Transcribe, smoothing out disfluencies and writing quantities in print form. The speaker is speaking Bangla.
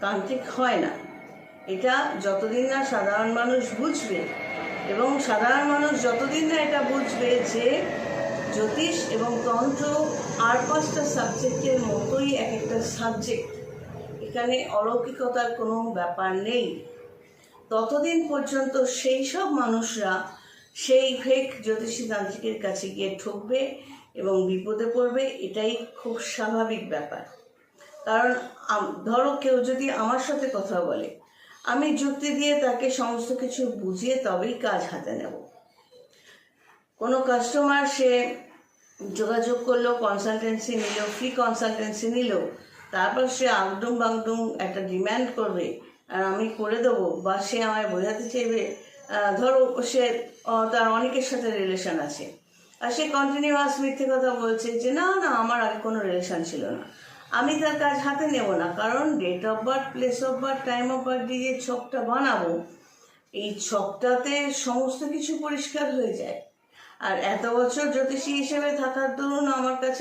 তান্ত্রিক হয় না। এটা যতদিন না সাধারণ মানুষ বুঝবে, এবং সাধারণ মানুষ যতদিন না এটা বুঝবে যে জ্যোতিষ এবং তন্ত্র আর 5টা সাবজেক্টের মতোই এক একটা সাবজেক্ট, এখানে অলৌকিকতার কোনো ব্যাপার নেই, ততদিন পর্যন্ত সেই সব মানুষরা সেই ফেক জ্যোতিষী তান্ত্রিকের কাছে গিয়ে ঠকবে এবং বিপদে পড়বে। এটাই খুব স্বাভাবিক ব্যাপার। কারণ ধরো কেউ যদি আমার সাথে কথা বলে, আমি যুক্তি দিয়ে তাকে সমস্ত কিছু বুঝিয়ে তবেই কাজ হাতে নেব। কোনো কাস্টমার সে যোগাযোগ করলো, কনসালটেন্সি নিল, ফ্রি কনসালটেন্সি নিল, তারপর সে আগডুম বাগডুম একটা ডিম্যান্ড করবে আর আমি করে দেবো, বা সে আমায় বোঝাতে চাইবে, ধরো সে তার অনেকের সাথে রিলেশন আছে আর সে কন্টিনিউয়াস মিথ্যে কথা বলছে যে না না আমার আগে কোনো রিলেশন ছিল না, আমি তার কাজ হাতে নেব না। কারণ date of birth, place of birth, time of birth দিয়ে যে ছকটা বানাবো, এই ছকটাতে সমস্ত কিছু পরিষ্কার হয়ে যায়। আর এত বছর জ্যোতিষী হিসেবে থাকার দরুন আমার কাছে